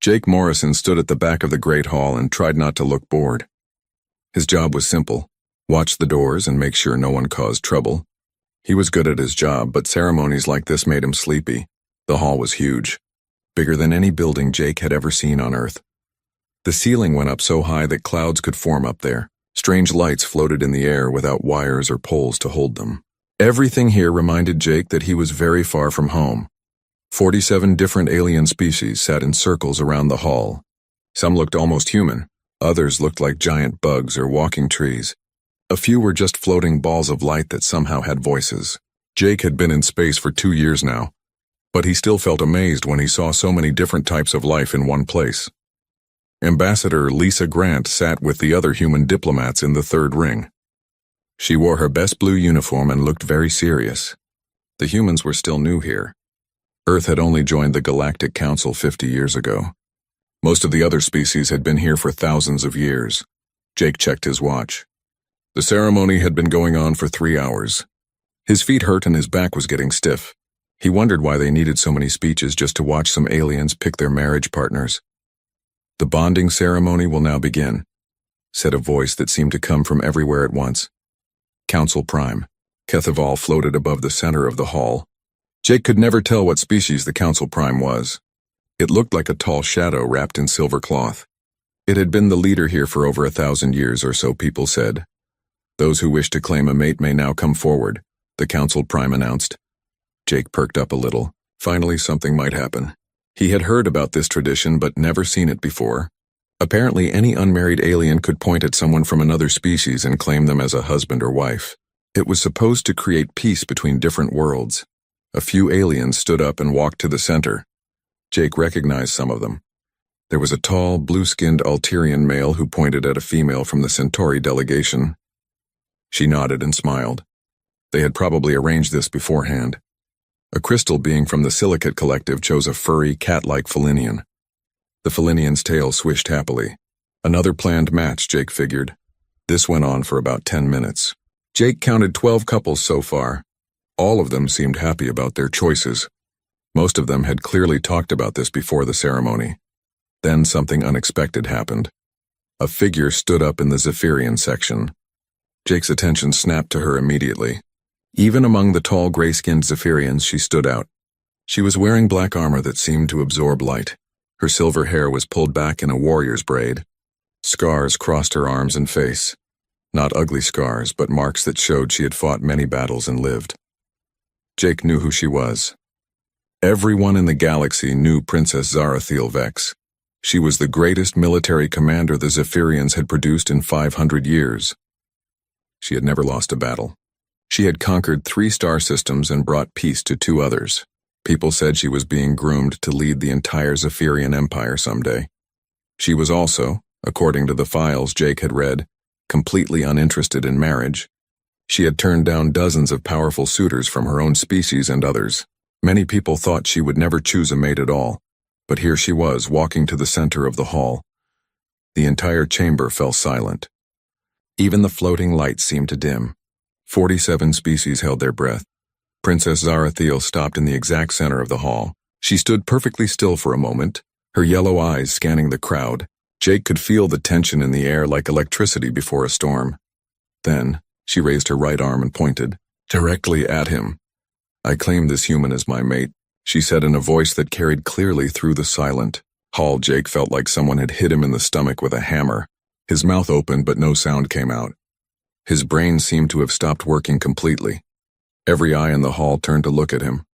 Jake Morrison stood at the back of the Great Hall and tried not to look bored. His job was simple: watch the doors and make sure no one caused trouble. He was good at his job, but ceremonies like this made him sleepy. The hall was huge, bigger than any building Jake had ever seen on Earth. The ceiling went up so high that clouds could form up there. Strange lights floated in the air without wires or poles to hold them. Everything here reminded Jake that he was very far from home. 47 different alien species sat in circles around the hall. Some looked almost human. Others looked like giant bugs or walking trees. A few were just floating balls of light that somehow had voices. Jake had been in space for 2 years now, but he still felt amazed when he saw so many different types of life in one place. Ambassador Lisa Grant sat with the other human diplomats in the third ring. She wore her best blue uniform and looked very serious. The humans were still new here. Earth had only joined the Galactic Council 50 years ago. Most of the other species had been here for thousands of years. Jake checked his watch. The ceremony had been going on for 3 hours. His feet hurt and his back was getting stiff. He wondered why they needed so many speeches just to watch some aliens pick their marriage partners. "The bonding ceremony will now begin," said a voice that seemed to come from everywhere at once. Council Prime. HFY floated above the center of the hall. Jake could never tell what species the Council Prime was. It looked like a tall shadow wrapped in silver cloth. It had been the leader here for over 1,000 years or so, people said. "Those who wish to claim a mate may now come forward," the Council Prime announced. Jake perked up a little. Finally, something might happen. He had heard about this tradition but never seen it before. Apparently, any unmarried alien could point at someone from another species and claim them as a husband or wife. It was supposed to create peace between different worlds. A few aliens stood up and walked to the center. Jake recognized some of them. There was a tall, blue-skinned Alterian male who pointed at a female from the Centauri delegation. She nodded and smiled. They had probably arranged this beforehand. A crystal being from the Silicate Collective chose a furry, cat-like Felinian. The Felinian's tail swished happily. Another planned match, Jake figured. This went on for about 10 minutes. Jake counted 12 couples so far. All of them seemed happy about their choices. Most of them had clearly talked about this before the ceremony. Then something unexpected happened. A figure stood up in the Zephyrian section. Jake's attention snapped to her immediately. Even among the tall, gray-skinned Zephyrians, she stood out. She was wearing black armor that seemed to absorb light. Her silver hair was pulled back in a warrior's braid. Scars crossed her arms and face. Not ugly scars, but marks that showed she had fought many battles and lived. Jake knew who she was. Everyone in the galaxy knew Princess Zarathiel Vex. She was the greatest military commander the Zephyrians had produced in 500 years. She had never lost a battle. She had conquered 3 star systems and brought peace to 2 others. People said she was being groomed to lead the entire Zephyrian Empire someday. She was also, according to the files Jake had read, completely uninterested in marriage. She had turned down dozens of powerful suitors from her own species and others. Many people thought she would never choose a mate at all, but here she was, walking to the center of the hall. The entire chamber fell silent. Even the floating lights seemed to dim. 47 species held their breath. Princess Zarathiel stopped in the exact center of the hall. She stood perfectly still for a moment, her yellow eyes scanning the crowd. Jake could feel the tension in the air like electricity before a storm. Then, she raised her right arm and pointed, directly at him. "I claim this human as my mate," she said in a voice that carried clearly through the silent hall. Jake felt like someone had hit him in the stomach with a hammer. His mouth opened, but no sound came out. His brain seemed to have stopped working completely. Every eye in the hall turned to look at him.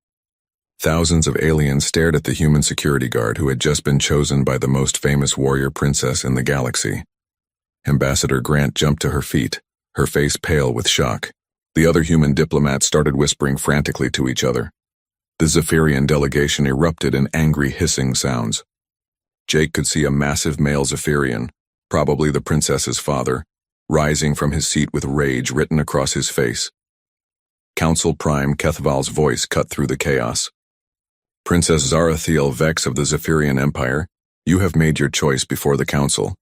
Thousands of aliens stared at the human security guard who had just been chosen by the most famous warrior princess in the galaxy. Ambassador Grant jumped to her feet, her face pale with shock. The other human diplomats started whispering frantically to each other. The Zephyrian delegation erupted in angry hissing sounds. Jake could see a massive male Zephyrian, probably the princess's father, rising from his seat with rage written across his face. Council Prime HFY's voice cut through the chaos. "Princess Zarathiel Vex of the Zephyrian Empire, you have made your choice before the council.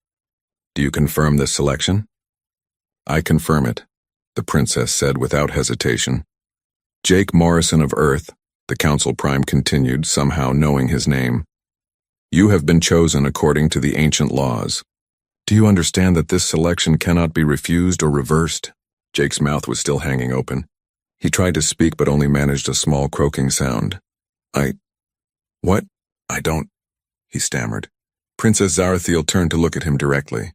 Do you confirm this selection?" "I confirm it," the princess said without hesitation. "Jake Morrison of Earth," the Council Prime continued, somehow knowing his name. You have been chosen according to the ancient laws. Do you understand that this selection cannot be refused or reversed? Jake's mouth was still hanging open. He tried to speak but only managed a small croaking sound. What? I don't, he stammered. Princess Zarathiel turned to look at him directly.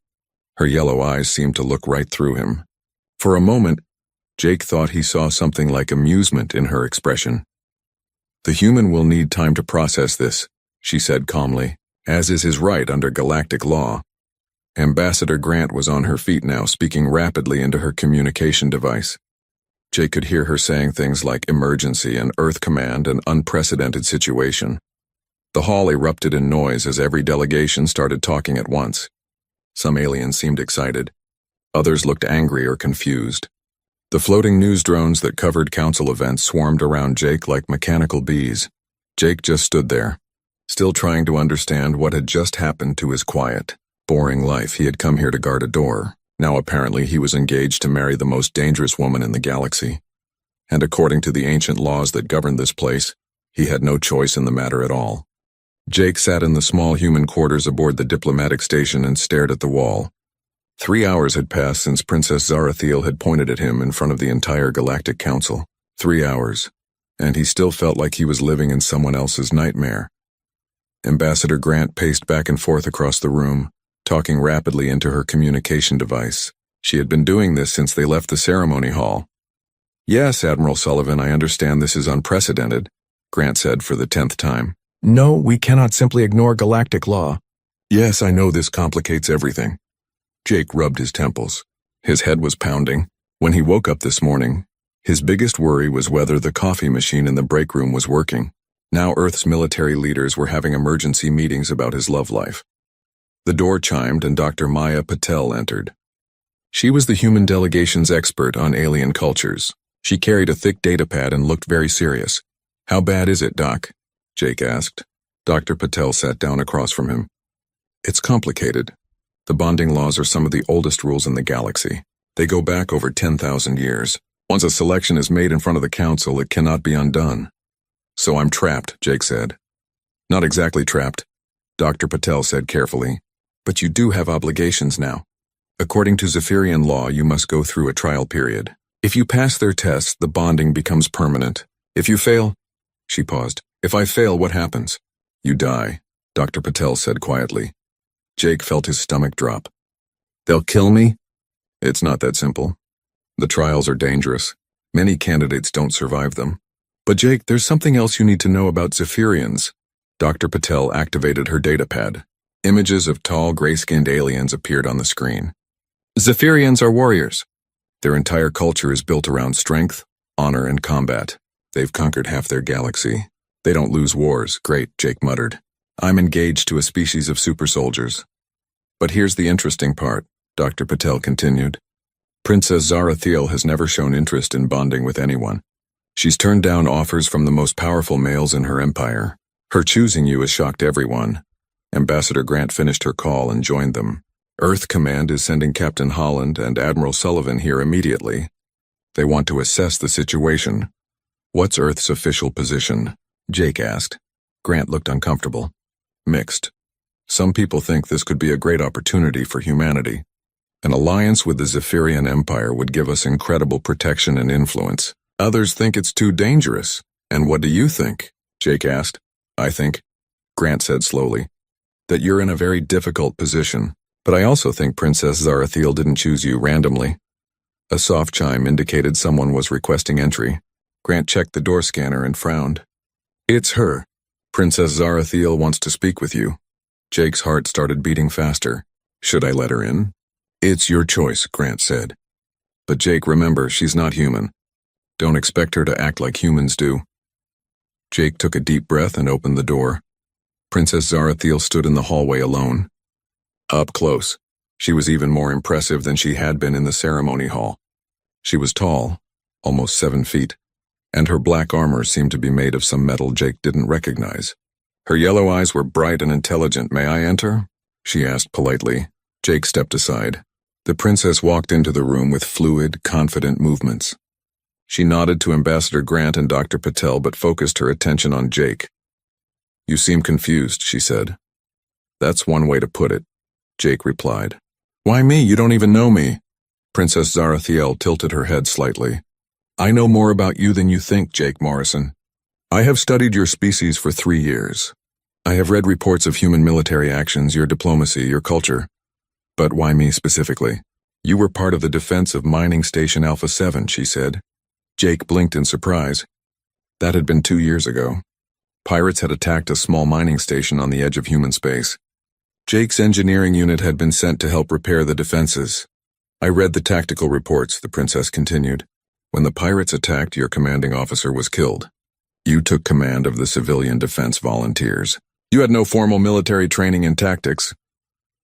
Her yellow eyes seemed to look right through him. For a moment, Jake thought he saw something like amusement in her expression. The human will need time to process this, she said calmly, as is his right under galactic law. Ambassador Grant was on her feet now, speaking rapidly into her communication device. Jake could hear her saying things like emergency and Earth command and unprecedented situation. The hall erupted in noise as every delegation started talking at once. Some aliens seemed excited. Others looked angry or confused. The floating news drones that covered council events swarmed around Jake like mechanical bees. Jake just stood there, still trying to understand what had just happened to his quiet, boring life. He had come here to guard a door. Now apparently he was engaged to marry the most dangerous woman in the galaxy. And according to the ancient laws that governed this place, he had no choice in the matter at all. Jake sat in the small human quarters aboard the diplomatic station and stared at the wall. 3 hours had passed since Princess Zarathiel had pointed at him in front of the entire Galactic Council. 3 hours. And he still felt like he was living in someone else's nightmare. Ambassador Grant paced back and forth across the room, talking rapidly into her communication device. She had been doing this since they left the ceremony hall. Yes, Admiral Sullivan, I understand this is unprecedented, Grant said for the 10th time. No, we cannot simply ignore galactic law. Yes, I know this complicates everything. Jake rubbed his temples. His head was pounding. When he woke up this morning, his biggest worry was whether the coffee machine in the break room was working. Now Earth's military leaders were having emergency meetings about his love life. The door chimed and Dr. Maya Patel entered. She was the human delegation's expert on alien cultures. She carried a thick datapad and looked very serious. How bad is it, Doc? Jake asked. Dr. Patel sat down across from him. It's complicated. The bonding laws are some of the oldest rules in the galaxy. They go back over 10,000 years. Once a selection is made in front of the council, it cannot be undone. So I'm trapped, Jake said. Not exactly trapped, Dr. Patel said carefully. But you do have obligations now. According to Zephyrian law, you must go through a trial period. If you pass their tests, the bonding becomes permanent. If you fail, she paused. If I fail, what happens? You die, Dr. Patel said quietly. Jake felt his stomach drop. They'll kill me? It's not that simple. The trials are dangerous. Many candidates don't survive them. But Jake, there's something else you need to know about Zephyrians. Dr. Patel activated her datapad. Images of tall, gray-skinned aliens appeared on the screen. Zephyrians are warriors. Their entire culture is built around strength, honor, and combat. They've conquered half their galaxy. They don't lose wars. Great, Jake muttered. I'm engaged to a species of super soldiers. But here's the interesting part, Dr. Patel continued. Princess Zarathiel has never shown interest in bonding with anyone. She's turned down offers from the most powerful males in her empire. Her choosing you has shocked everyone. Ambassador Grant finished her call and joined them. Earth Command is sending Captain Holland and Admiral Sullivan here immediately. They want to assess the situation. What's Earth's official position? Jake asked. Grant looked uncomfortable. Mixed. Some people think this could be a great opportunity for humanity. An alliance with the Zephyrian Empire would give us incredible protection and influence. Others think it's too dangerous. And what do you think? Jake asked. I think, Grant said slowly, that you're in a very difficult position. But I also think Princess Zarathiel didn't choose you randomly. A soft chime indicated someone was requesting entry. Grant checked the door scanner and frowned. It's her. Princess Zarathiel wants to speak with you. Jake's heart started beating faster. Should I let her in? It's your choice, Grant said. But Jake, remember, she's not human. Don't expect her to act like humans do. Jake took a deep breath and opened the door. Princess Zarathiel stood in the hallway alone. Up close, she was even more impressive than she had been in the ceremony hall. She was tall, almost 7 feet, and her black armor seemed to be made of some metal Jake didn't recognize. Her yellow eyes were bright and intelligent. May I enter? She asked politely. Jake stepped aside. The princess walked into the room with fluid, confident movements. She nodded to Ambassador Grant and Dr. Patel but focused her attention on Jake. You seem confused, she said. That's one way to put it, Jake replied. Why me? You don't even know me. Princess Zarathiel tilted her head slightly. I know more about you than you think, Jake Morrison. I have studied your species for 3 years. I have read reports of human military actions, your diplomacy, your culture. But why me specifically? You were part of the defense of Mining Station Alpha 7, she said. Jake blinked in surprise. That had been 2 years ago. Pirates had attacked a small mining station on the edge of human space. Jake's engineering unit had been sent to help repair the defenses. I read the tactical reports, the princess continued. When the pirates attacked, your commanding officer was killed. You took command of the civilian defense volunteers. You had no formal military training in tactics.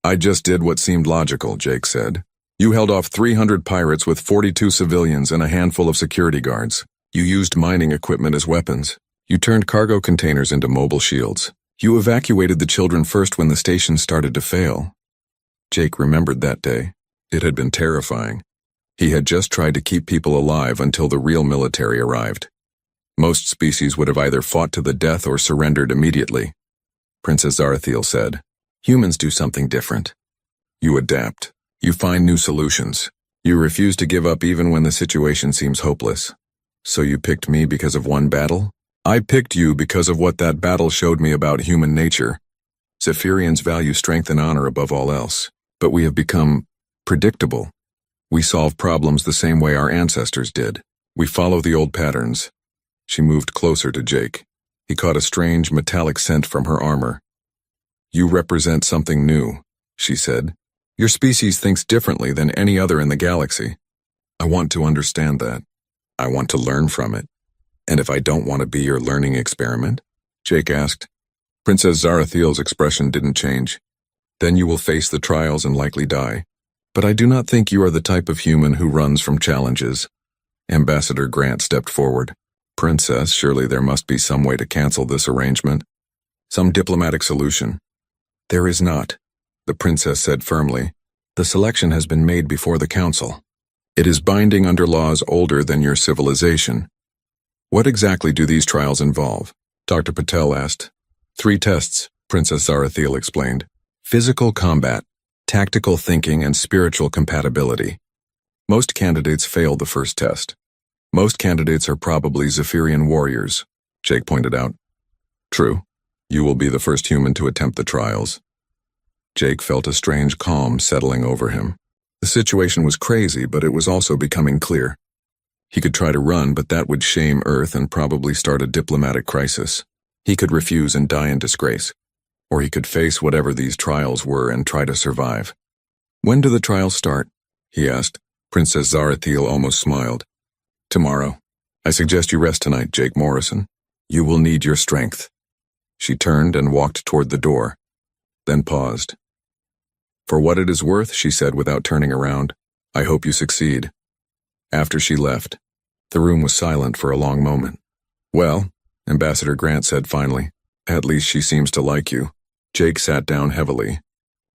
I just did what seemed logical, Jake said. You held off 300 pirates with 42 civilians and a handful of security guards. You used mining equipment as weapons. You turned cargo containers into mobile shields. You evacuated the children first when the station started to fail. Jake remembered that day. It had been terrifying. He had just tried to keep people alive until the real military arrived. Most species would have either fought to the death or surrendered immediately. Princess Zarathiel said, Humans do something different. You adapt. You find new solutions. You refuse to give up even when the situation seems hopeless. So you picked me because of one battle? I picked you because of what that battle showed me about human nature. Zephyrians value strength and honor above all else. But we have become predictable. We solve problems the same way our ancestors did. We follow the old patterns. She moved closer to Jake. He caught a strange metallic scent from her armor. You represent something new, she said. Your species thinks differently than any other in the galaxy. I want to understand that. I want to learn from it. And if I don't want to be your learning experiment? Jake asked. Princess Zarathiel's expression didn't change. Then you will face the trials and likely die. But I do not think you are the type of human who runs from challenges. Ambassador Grant stepped forward. Princess, surely there must be some way to cancel this arrangement. Some diplomatic solution. There is not, the princess said firmly. The selection has been made before the council. It is binding under laws older than your civilization. What exactly do these trials involve? Dr. Patel asked. 3 tests, Princess Zarathiel explained. Physical combat, tactical thinking, and spiritual compatibility. Most candidates fail the first test. Most candidates are probably Zephyrian warriors, Jake pointed out. True. You will be the first human to attempt the trials. Jake felt a strange calm settling over him. The situation was crazy, but it was also becoming clear. He could try to run, but that would shame Earth and probably start a diplomatic crisis. He could refuse and die in disgrace. Or he could face whatever these trials were and try to survive. When do the trials start? He asked. Princess Zarathiel almost smiled. Tomorrow. I suggest you rest tonight, Jake Morrison. You will need your strength. She turned and walked toward the door, then paused. For what it is worth, she said without turning around, I hope you succeed. After she left, the room was silent for a long moment. Well, Ambassador Grant said finally, at least she seems to like you. Jake sat down heavily.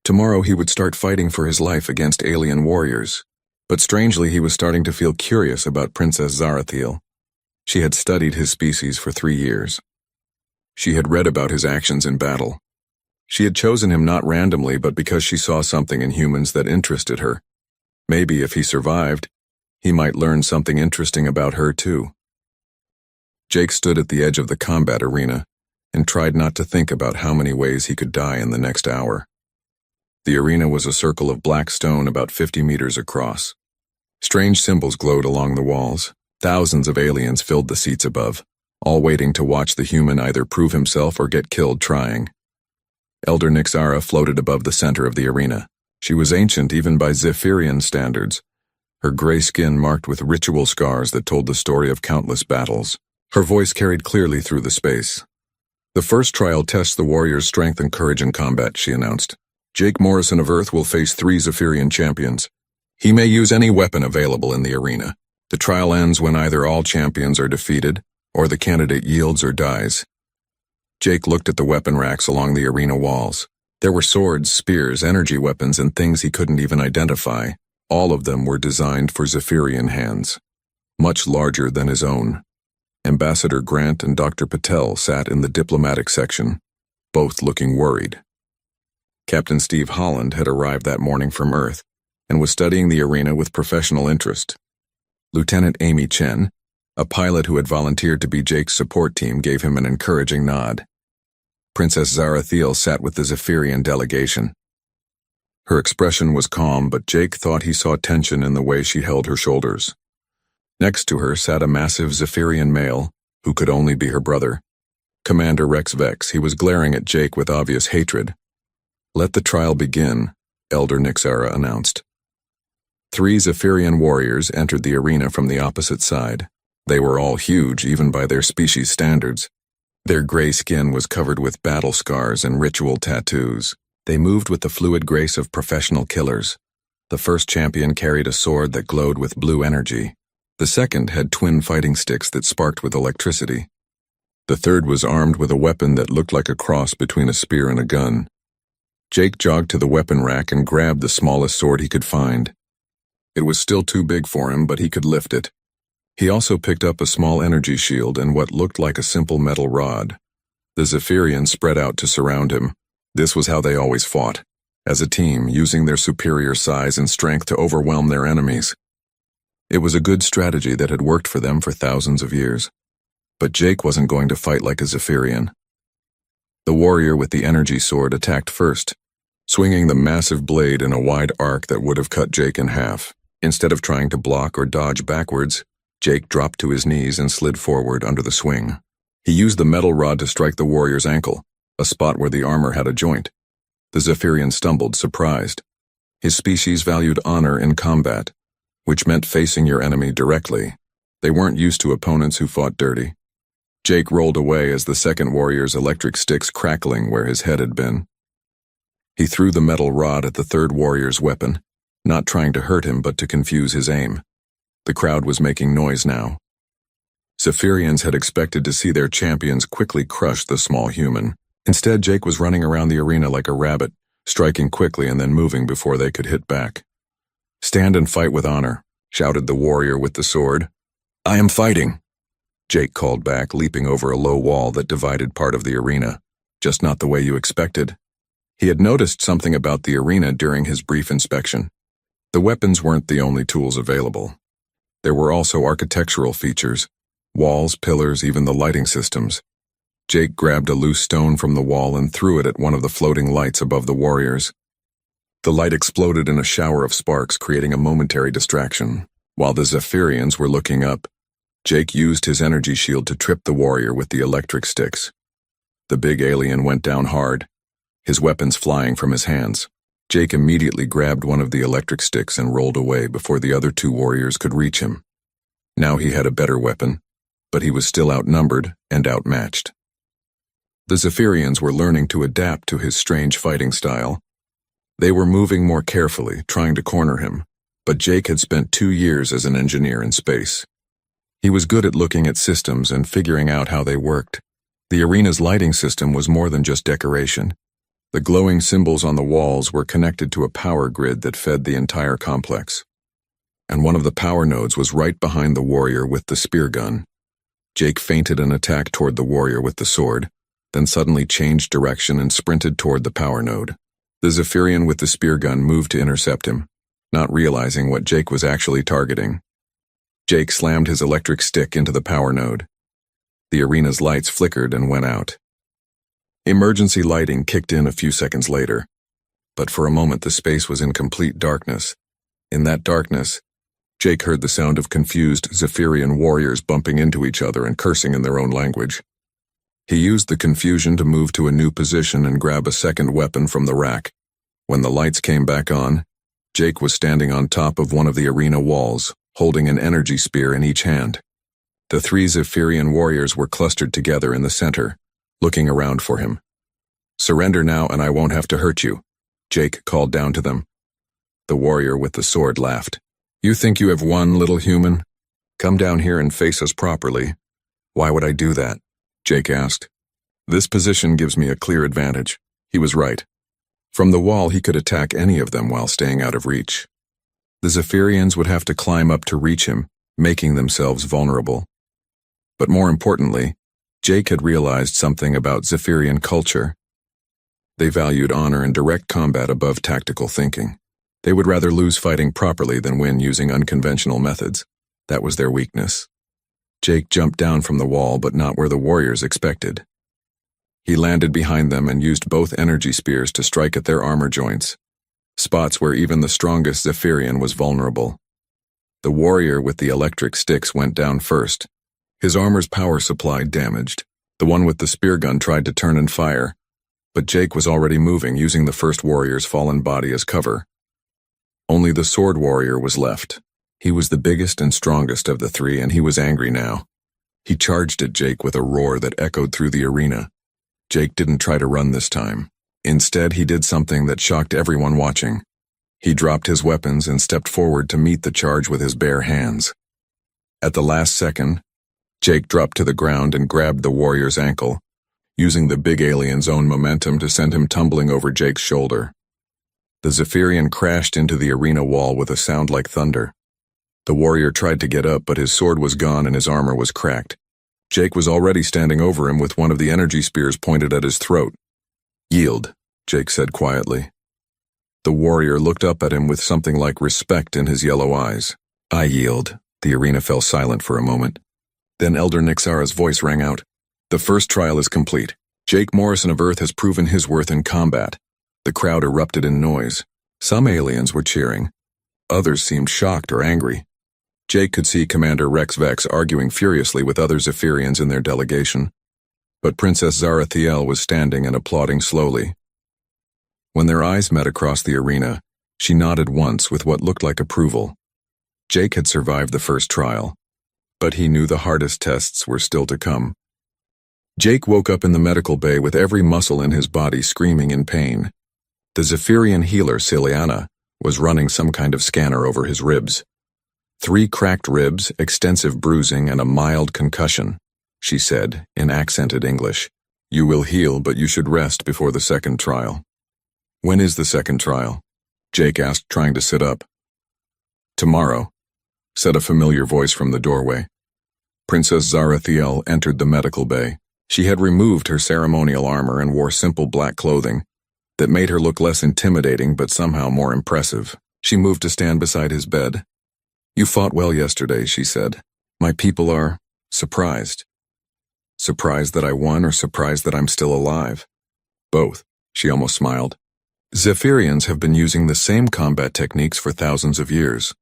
Tomorrow he would start fighting for his life against alien warriors. But strangely he was starting to feel curious about Princess Zarathiel. She had studied his species for 3 years. She had read about his actions in battle. She had chosen him not randomly, but because she saw something in humans that interested her. Maybe if he survived, he might learn something interesting about her too. Jake stood at the edge of the combat arena and tried not to think about how many ways he could die in the next hour. The arena was a circle of black stone about 50 meters across. Strange symbols glowed along the walls. Thousands of aliens filled the seats above, all waiting to watch the human either prove himself or get killed trying. Elder Nixara floated above the center of the arena. She was ancient even by Zephyrian standards, her gray skin marked with ritual scars that told the story of countless battles. Her voice carried clearly through the space. The first trial tests the warrior's strength and courage in combat, she announced. Jake Morrison of Earth will face 3 Zephyrian champions. He may use any weapon available in the arena. The trial ends when either all champions are defeated, or the candidate yields or dies. Jake looked at the weapon racks along the arena walls. There were swords, spears, energy weapons, and things he couldn't even identify. All of them were designed for Zephyrian hands, much larger than his own. Ambassador Grant and Dr. Patel sat in the diplomatic section, both looking worried. Captain Steve Holland had arrived that morning from Earth and was studying the arena with professional interest. Lieutenant Amy Chen, a pilot who had volunteered to be Jake's support team, gave him an encouraging nod. Princess Zarathiel sat with the Zephyrian delegation. Her expression was calm, but Jake thought he saw tension in the way she held her shoulders. Next to her sat a massive Zephyrian male, who could only be her brother. Commander Rex Vex. He was glaring at Jake with obvious hatred. "Let the trial begin," Elder Nixara announced. 3 Zephyrian warriors entered the arena from the opposite side. They were all huge, even by their species standards. Their gray skin was covered with battle scars and ritual tattoos. They moved with the fluid grace of professional killers. The first champion carried a sword that glowed with blue energy. The second had twin fighting sticks that sparked with electricity. The third was armed with a weapon that looked like a cross between a spear and a gun. Jake jogged to the weapon rack and grabbed the smallest sword he could find. It was still too big for him, but he could lift it. He also picked up a small energy shield and what looked like a simple metal rod. The Zephyrians spread out to surround him. This was how they always fought, as a team, using their superior size and strength to overwhelm their enemies. It was a good strategy that had worked for them for thousands of years. But Jake wasn't going to fight like a Zephyrian. The warrior with the energy sword attacked first, swinging the massive blade in a wide arc that would have cut Jake in half. Instead of trying to block or dodge backwards, Jake dropped to his knees and slid forward under the swing. He used the metal rod to strike the warrior's ankle, a spot where the armor had a joint. The Zephyrian stumbled, surprised. His species valued honor in combat, which meant facing your enemy directly. They weren't used to opponents who fought dirty. Jake rolled away as the second warrior's electric sticks crackling where his head had been. He threw the metal rod at the third warrior's weapon, not trying to hurt him but to confuse his aim. The crowd was making noise now. Zephyrians had expected to see their champions quickly crush the small human. Instead, Jake was running around the arena like a rabbit, striking quickly and then moving before they could hit back. "Stand and fight with honor," shouted the warrior with the sword. "I am fighting," Jake called back, leaping over a low wall that divided part of the arena, just not the way you expected. He had noticed something about the arena during his brief inspection. The weapons weren't the only tools available. There were also architectural features, walls, pillars, even the lighting systems. Jake grabbed a loose stone from the wall and threw it at one of the floating lights above the warriors. The light exploded in a shower of sparks, creating a momentary distraction. While the Zephyrians were looking up, Jake used his energy shield to trip the warrior with the electric sticks. The big alien went down hard, his weapons flying from his hands. Jake immediately grabbed one of the electric sticks and rolled away before the other 2 warriors could reach him. Now he had a better weapon, but he was still outnumbered and outmatched. The Zephyrians were learning to adapt to his strange fighting style. They were moving more carefully, trying to corner him, but Jake had spent 2 years as an engineer in space. He was good at looking at systems and figuring out how they worked. The arena's lighting system was more than just decoration. The glowing symbols on the walls were connected to a power grid that fed the entire complex. And one of the power nodes was right behind the warrior with the spear gun. Jake feinted an attack toward the warrior with the sword, then suddenly changed direction and sprinted toward the power node. The Zephyrian with the spear gun moved to intercept him, not realizing what Jake was actually targeting. Jake slammed his electric stick into the power node. The arena's lights flickered and went out. Emergency lighting kicked in a few seconds later, but for a moment the space was in complete darkness. In that darkness, Jake heard the sound of confused Zephyrian warriors bumping into each other and cursing in their own language. He used the confusion to move to a new position and grab a second weapon from the rack. When the lights came back on, Jake was standing on top of one of the arena walls, holding an energy spear in each hand. The 3 Zephyrian warriors were clustered together in the center, looking around for him. "Surrender now and I won't have to hurt you," Jake called down to them. The warrior with the sword laughed. "You think you have won, little human? Come down here and face us properly." "Why would I do that?" Jake asked. "This position gives me a clear advantage." He was right. From the wall he could attack any of them while staying out of reach. The Zephyrians would have to climb up to reach him, making themselves vulnerable. But more importantly, Jake had realized something about Zephyrian culture. They valued honor and direct combat above tactical thinking. They would rather lose fighting properly than win using unconventional methods. That was their weakness. Jake jumped down from the wall, but not where the warriors expected. He landed behind them and used both energy spears to strike at their armor joints, spots where even the strongest Zephyrian was vulnerable. The warrior with the electric sticks went down first, his armor's power supply damaged. The one with the spear gun tried to turn and fire, but Jake was already moving, using the first warrior's fallen body as cover. Only the sword warrior was left. He was the biggest and strongest of the three, and he was angry now. He charged at Jake with a roar that echoed through the arena. Jake didn't try to run this time. Instead, he did something that shocked everyone watching. He dropped his weapons and stepped forward to meet the charge with his bare hands. At the last second, Jake dropped to the ground and grabbed the warrior's ankle, using the big alien's own momentum to send him tumbling over Jake's shoulder. The Zephyrian crashed into the arena wall with a sound like thunder. The warrior tried to get up, but his sword was gone and his armor was cracked. Jake was already standing over him with one of the energy spears pointed at his throat. "Yield," Jake said quietly. The warrior looked up at him with something like respect in his yellow eyes. "I yield." The arena fell silent for a moment. Then Elder Nixara's voice rang out. "The first trial is complete. Jake Morrison of Earth has proven his worth in combat." The crowd erupted in noise. Some aliens were cheering. Others seemed shocked or angry. Jake could see Commander Rex Vex arguing furiously with other Zephyrians in their delegation. But Princess Zarathiel was standing and applauding slowly. When their eyes met across the arena, she nodded once with what looked like approval. Jake had survived the first trial, but he knew the hardest tests were still to come. Jake woke up in the medical bay with every muscle in his body screaming in pain. The Zephyrian healer, Ciliana, was running some kind of scanner over his ribs. 3 cracked ribs, extensive bruising, and a mild concussion, she said, in accented English. "You will heal, but you should rest before the second trial." "When is the second trial?" Jake asked, trying to sit up. "Tomorrow," said a familiar voice from the doorway. Princess Zarathiel entered the medical bay. She had removed her ceremonial armor and wore simple black clothing that made her look less intimidating but somehow more impressive. She moved to stand beside his bed. "You fought well yesterday," she said. "My people are surprised." "Surprised that I won or surprised that I'm still alive?" "Both," she almost smiled. "Zephyrians have been using the same combat techniques for thousands of years.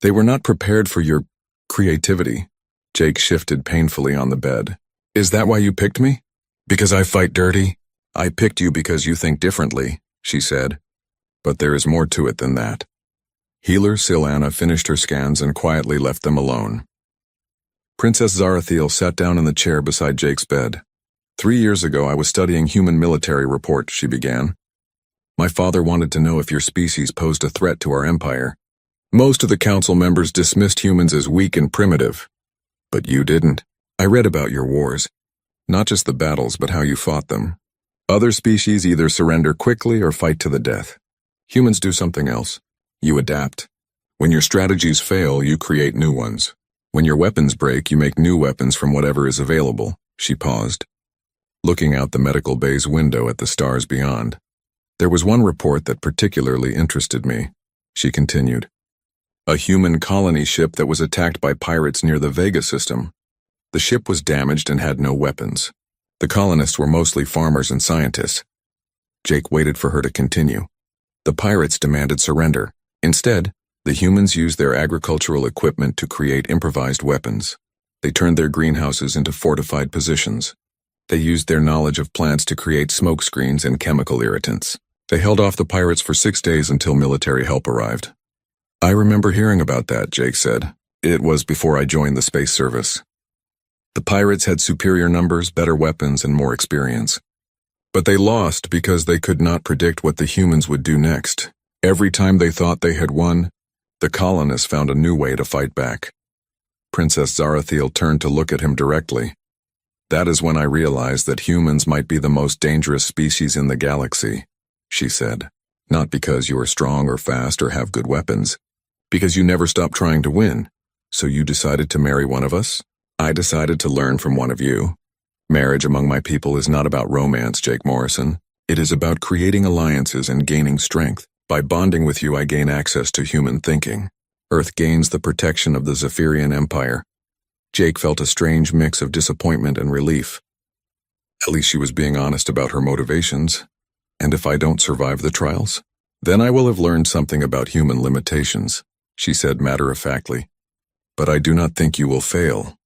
They were not prepared for your creativity." Jake shifted painfully on the bed. "Is that why you picked me? Because I fight dirty?" "I picked you because you think differently," she said. "But there is more to it than that." Healer Ciliana finished her scans and quietly left them alone. Princess Zarathiel sat down in the chair beside Jake's bed. 3 years ago, I was studying human military reports, she began. "My father wanted to know if your species posed a threat to our empire. Most of the council members dismissed humans as weak and primitive. But you didn't. I read about your wars. Not just the battles, but how you fought them. Other species either surrender quickly or fight to the death. Humans do something else. You adapt. When your strategies fail, you create new ones. When your weapons break, you make new weapons from whatever is available." She paused, looking out the medical bay's window at the stars beyond. "There was one report that particularly interested me," she continued. "A human colony ship that was attacked by pirates near the Vega system. The ship was damaged and had no weapons. The colonists were mostly farmers and scientists." Jake waited for her to continue. "The pirates demanded surrender. Instead, the humans used their agricultural equipment to create improvised weapons. They turned their greenhouses into fortified positions. They used their knowledge of plants to create smoke screens and chemical irritants. They held off the pirates for 6 days until military help arrived." "I remember hearing about that," Jake said. "It was before I joined the space service. The pirates had superior numbers, better weapons, and more experience. But they lost because they could not predict what the humans would do next. Every time they thought they had won, the colonists found a new way to fight back." Princess Zarathiel turned to look at him directly. "That is when I realized that humans might be the most dangerous species in the galaxy," she said. "Not because you are strong or fast or have good weapons, because you never stopped trying to win. So you decided to marry one of us? I decided to learn from one of you. Marriage among my people is not about romance, Jake Morrison. It is about creating alliances and gaining strength. By bonding with you, I gain access to human thinking. Earth gains the protection of the Zephyrian Empire. Jake felt a strange mix of disappointment and relief. At least she was being honest about her motivations. And if I don't survive the trials, then I will have learned something about human limitations, she said matter-of-factly. But I do not think you will fail.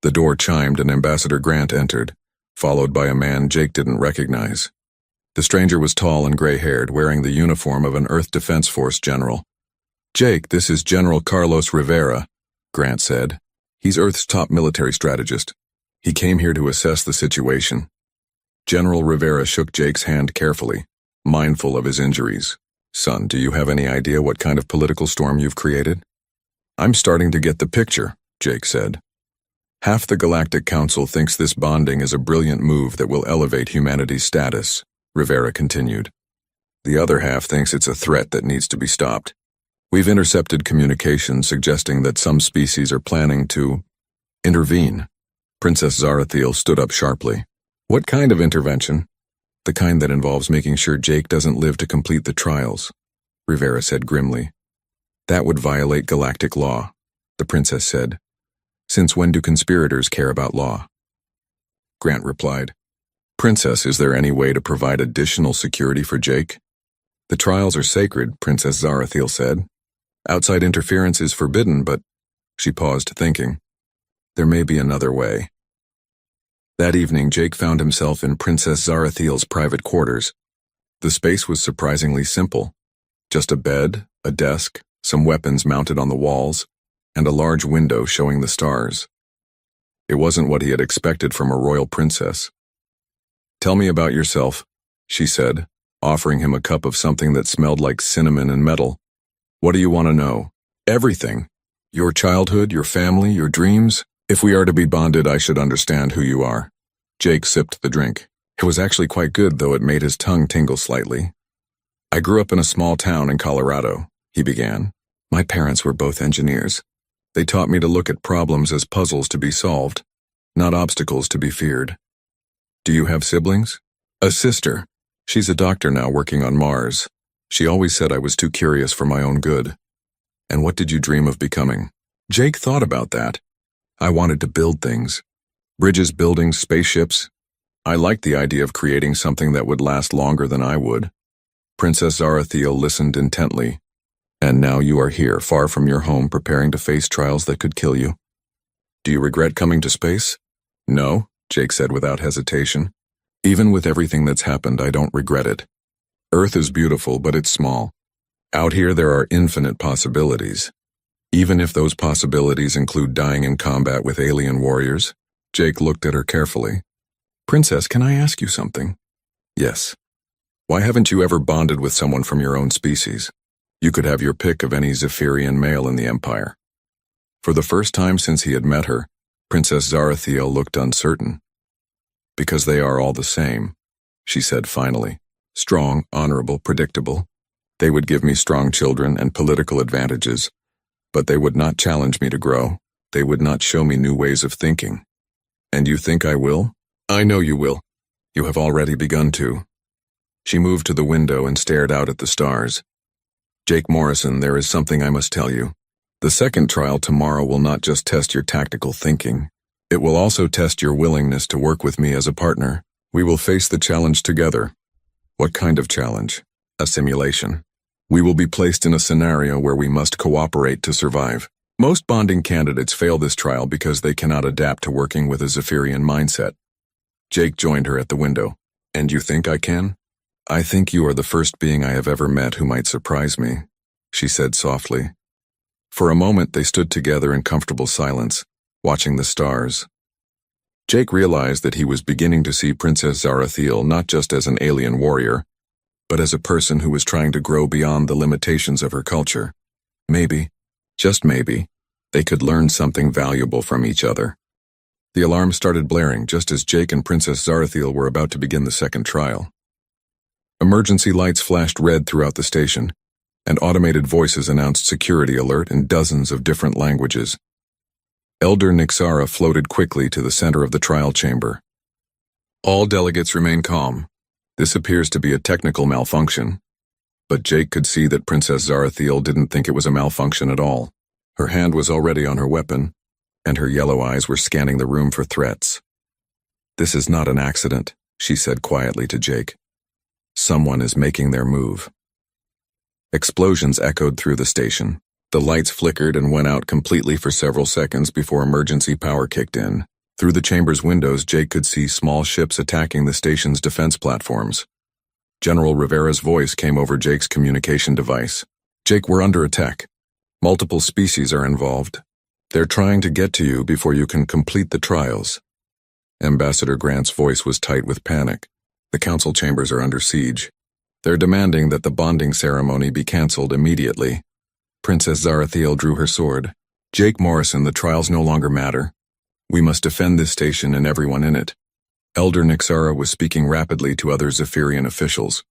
The door chimed and Ambassador Grant entered, followed by a man Jake didn't recognize. The stranger was tall and gray-haired, wearing the uniform of an Earth Defense Force general. Jake, this is General Carlos Rivera, Grant said. He's Earth's top military strategist. He came here to assess the situation. General Rivera shook Jake's hand carefully, mindful of his injuries. Son, do you have any idea what kind of political storm you've created? I'm starting to get the picture, Jake said. Half the Galactic Council thinks this bonding is a brilliant move that will elevate humanity's status, Rivera continued. The other half thinks it's a threat that needs to be stopped. We've intercepted communications suggesting that some species are planning to intervene. Princess Zarathiel stood up sharply. What kind of intervention? The kind that involves making sure Jake doesn't live to complete the trials, Rivera said grimly. That would violate galactic law, the princess said. Since when do conspirators care about law? Grant replied. Princess, is there any way to provide additional security for Jake? The trials are sacred, Princess Zarathiel said. Outside interference is forbidden, but... She paused, thinking. There may be another way. That evening, Jake found himself in Princess Zarathiel's private quarters. The space was surprisingly simple. Just a bed, a desk, some weapons mounted on the walls, and a large window showing the stars. It wasn't what he had expected from a royal princess. Tell me about yourself, she said, offering him a cup of something that smelled like cinnamon and metal. What do you want to know? Everything. Your childhood, your family, your dreams. If we are to be bonded, I should understand who you are. Jake sipped the drink. It was actually quite good, though it made his tongue tingle slightly. I grew up in a small town in Colorado, he began. My parents were both engineers. They taught me to look at problems as puzzles to be solved, not obstacles to be feared. Do you have siblings? A sister. She's a doctor now working on Mars. She always said I was too curious for my own good. And what did you dream of becoming? Jake thought about that. I wanted to build things. Bridges, buildings, spaceships. I liked the idea of creating something that would last longer than I would. Princess Zarathiel listened intently. And now you are here, far from your home, preparing to face trials that could kill you. Do you regret coming to space? No, Jake said without hesitation. Even with everything that's happened, I don't regret it. Earth is beautiful, but it's small. Out here there are infinite possibilities. Even if those possibilities include dying in combat with alien warriors. Jake looked at her carefully. Princess, can I ask you something? Yes. Why haven't you ever bonded with someone from your own species? You could have your pick of any Zephyrian male in the Empire. For the first time since he had met her, Princess Zarathiel looked uncertain. Because they are all the same, she said finally. Strong, honorable, predictable. They would give me strong children and political advantages, but they would not challenge me to grow. They would not show me new ways of thinking. And you think I will? I know you will. You have already begun to. She moved to the window and stared out at the stars. Jake Morrison, there is something I must tell you. The second trial tomorrow will not just test your tactical thinking. It will also test your willingness to work with me as a partner. We will face the challenge together. What kind of challenge? A simulation. We will be placed in a scenario where we must cooperate to survive. Most bonding candidates fail this trial because they cannot adapt to working with a Zephyrian mindset. Jake joined her at the window. And you think I can? I think you are the first being I have ever met who might surprise me, she said softly. For a moment they stood together in comfortable silence, watching the stars. Jake realized that he was beginning to see Princess Zarathiel not just as an alien warrior, but as a person who was trying to grow beyond the limitations of her culture. Maybe, just maybe, they could learn something valuable from each other. The alarm started blaring just as Jake and Princess Zarathiel were about to begin the second trial. Emergency lights flashed red throughout the station, and automated voices announced security alert in dozens of different languages. Elder Nixara floated quickly to the center of the trial chamber. All delegates remain calm. This appears to be a technical malfunction. But Jake could see that Princess Zarathiel didn't think it was a malfunction at all. Her hand was already on her weapon, and her yellow eyes were scanning the room for threats. "This is not an accident," she said quietly to Jake. "Someone is making their move." Explosions echoed through the station. The lights flickered and went out completely for several seconds before emergency power kicked in. Through the chamber's windows, Jake could see small ships attacking the station's defense platforms. General Rivera's voice came over Jake's communication device. "Jake, we're under attack. Multiple species are involved. They're trying to get to you before you can complete the trials." Ambassador Grant's voice was tight with panic. "The council chambers are under siege. They're demanding that the bonding ceremony be cancelled immediately." Princess Zarathiel drew her sword. "Jake Morrison, the trials no longer matter. We must defend this station and everyone in it." Elder Nixara was speaking rapidly to other Zephyrian officials.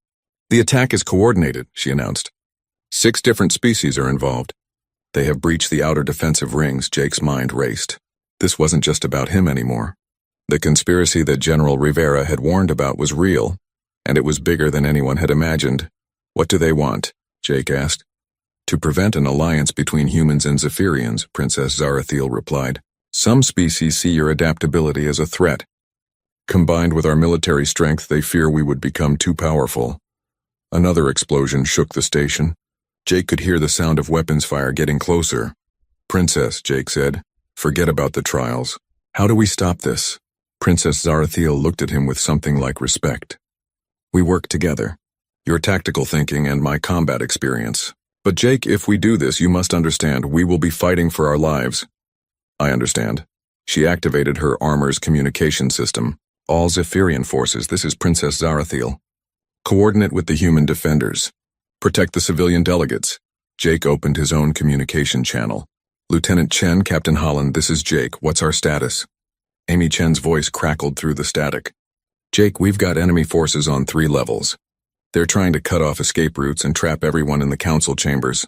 "The attack is coordinated," she announced. 6 different species are involved. They have breached the outer defensive rings. Jake's mind raced. This wasn't just about him anymore. The conspiracy that General Rivera had warned about was real, and it was bigger than anyone had imagined. "What do they want?" Jake asked. "To prevent an alliance between humans and Zephyrians," Princess Zarathiel replied. "Some species see your adaptability as a threat. Combined with our military strength, they fear we would become too powerful." Another explosion shook the station. Jake could hear the sound of weapons fire getting closer. "Princess," Jake said, "forget about the trials. How do we stop this?" Princess Zarathiel looked at him with something like respect. "We work together. Your tactical thinking and my combat experience. But Jake, if we do this, you must understand, we will be fighting for our lives." "I understand." She activated her armor's communication system. "All Zephyrian forces, this is Princess Zarathiel. Coordinate with the human defenders. Protect the civilian delegates." Jake opened his own communication channel. "Lieutenant Chen, Captain Holland, this is Jake. What's our status?" Amy Chen's voice crackled through the static. "Jake, we've got enemy forces on 3 levels. They're trying to cut off escape routes and trap everyone in the council chambers."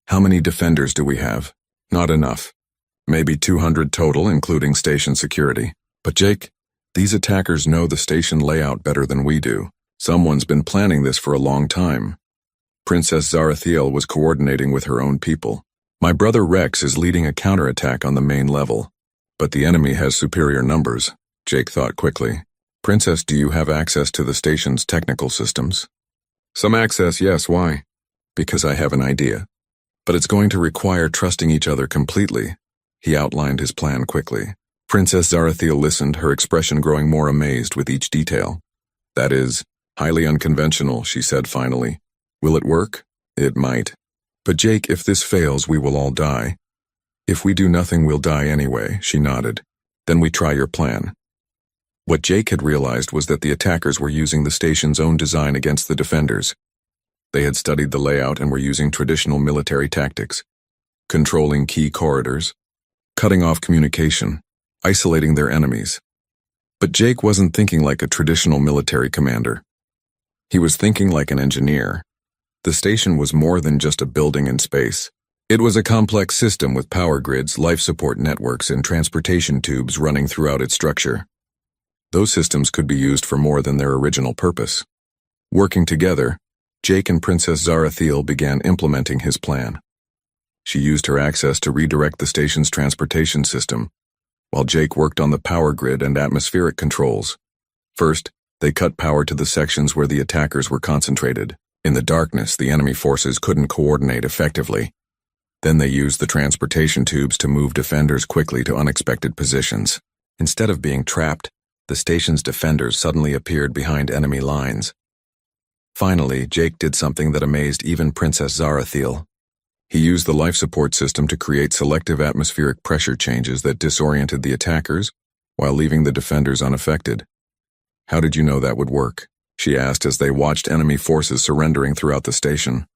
"How many defenders do we have?" "Not enough. Maybe 200 total, including station security. But Jake, these attackers know the station layout better than we do. Someone's been planning this for a long time." Princess Zarathiel was coordinating with her own people. "My brother Rex is leading a counterattack on the main level. But the enemy has superior numbers," Jake thought quickly. "Princess, do you have access to the station's technical systems?" "Some access, yes. Why?" "Because I have an idea. But it's going to require trusting each other completely." He outlined his plan quickly. Princess Zarathiel listened, her expression growing more amazed with each detail. "That is highly unconventional," she said finally. "Will it work?" "It might. But Jake, if this fails, we will all die." "If we do nothing, we'll die anyway," she nodded. "Then we try your plan." What Jake had realized was that the attackers were using the station's own design against the defenders. They had studied the layout and were using traditional military tactics, controlling key corridors, cutting off communication, isolating their enemies. But Jake wasn't thinking like a traditional military commander. He was thinking like an engineer. The station was more than just a building in space. It was a complex system with power grids, life support networks, and transportation tubes running throughout its structure. Those systems could be used for more than their original purpose. Working together, Jake and Princess Zarathiel began implementing his plan. She used her access to redirect the station's transportation system, while Jake worked on the power grid and atmospheric controls. First, they cut power to the sections where the attackers were concentrated. In the darkness, the enemy forces couldn't coordinate effectively. Then they used the transportation tubes to move defenders quickly to unexpected positions. Instead of being trapped, the station's defenders suddenly appeared behind enemy lines. Finally, Jake did something that amazed even Princess Zarathiel. He used the life support system to create selective atmospheric pressure changes that disoriented the attackers while leaving the defenders unaffected. "How did you know that would work?" she asked as they watched enemy forces surrendering throughout the station.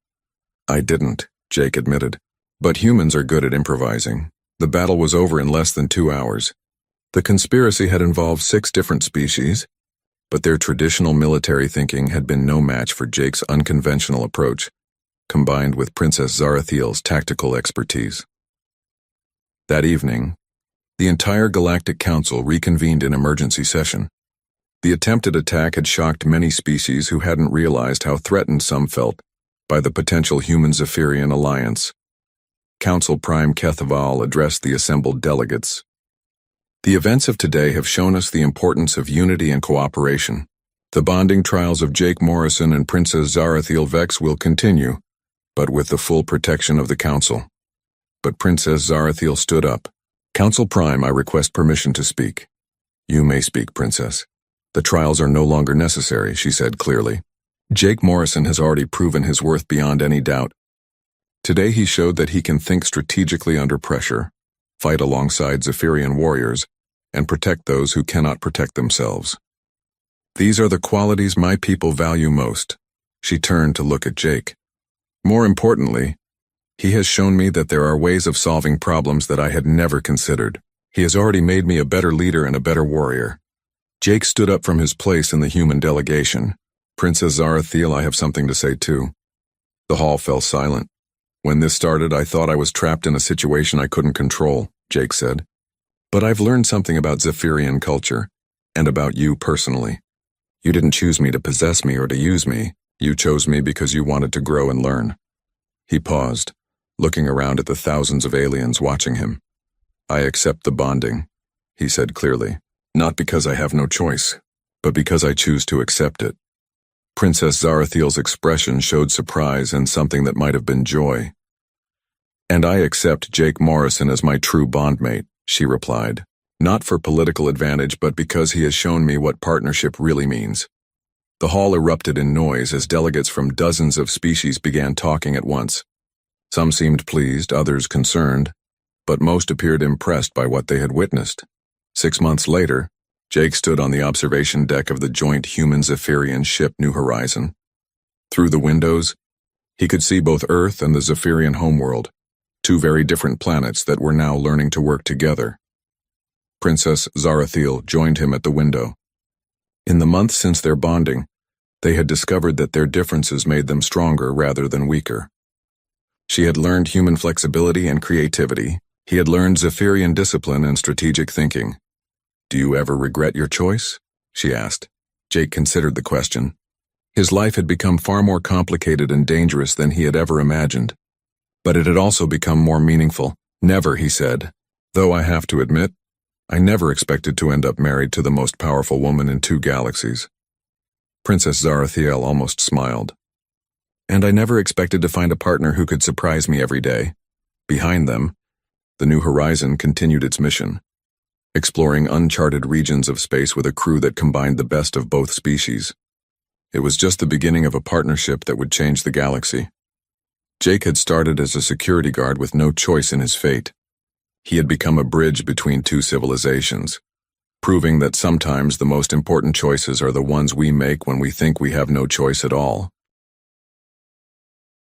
"I didn't," Jake admitted. "But humans are good at improvising. The battle was over in less than 2 hours. The conspiracy had involved 6 different species, but their traditional military thinking had been no match for Jake's unconventional approach, combined with Princess Zarathiel's tactical expertise. That evening, the entire Galactic Council reconvened in emergency session. The attempted attack had shocked many species who hadn't realized how threatened some felt by the potential human-Zephyrian alliance. Council Prime Kethaval addressed the assembled delegates. The events of today have shown us the importance of unity and cooperation. The bonding trials of Jake Morrison and Princess Zarathiel Vex will continue, but with the full protection of the Council. But Princess Zarathiel stood up. Council Prime, I request permission to speak. You may speak, Princess. The trials are no longer necessary, she said clearly. Jake Morrison has already proven his worth beyond any doubt. Today he showed that he can think strategically under pressure, fight alongside Zephyrian warriors, and protect those who cannot protect themselves. These are the qualities my people value most. She turned to look at Jake. More importantly, he has shown me that there are ways of solving problems that I had never considered. He has already made me a better leader and a better warrior. Jake stood up from his place in the human delegation. Princess Zarathiel, I have something to say too. The hall fell silent. When this started, I thought I was trapped in a situation I couldn't control, Jake said. But I've learned something about Zephyrian culture, and about you personally. You didn't choose me to possess me or to use me. You chose me because you wanted to grow and learn. He paused, looking around at the thousands of aliens watching him. I accept the bonding, he said clearly. Not because I have no choice, but because I choose to accept it. Princess Zarathiel's expression showed surprise and something that might have been joy. And I accept Jake Morrison as my true bondmate, she replied. Not for political advantage, but because he has shown me what partnership really means. The hall erupted in noise as delegates from dozens of species began talking at once. Some seemed pleased, others concerned, but most appeared impressed by what they had witnessed. 6 months later, Jake stood on the observation deck of the joint human-Zephyrian ship New Horizon. Through the windows, he could see both Earth and the Zephyrian homeworld, two very different planets that were now learning to work together. Princess Zarathiel joined him at the window. In the months since their bonding, they had discovered that their differences made them stronger rather than weaker. She had learned human flexibility and creativity. He had learned Zephyrian discipline and strategic thinking. Do you ever regret your choice? She asked. Jake considered the question. His life had become far more complicated and dangerous than he had ever imagined. But it had also become more meaningful. Never, he said. Though I have to admit, I never expected to end up married to the most powerful woman in 2 galaxies. Princess Zarathiel almost smiled. And I never expected to find a partner who could surprise me every day. Behind them, the New Horizon continued its mission, exploring uncharted regions of space with a crew that combined the best of both species. It was just the beginning of a partnership that would change the galaxy. Jake had started as a security guard with no choice in his fate. He had become a bridge between 2 civilizations, proving that sometimes the most important choices are the ones we make when we think we have no choice at all.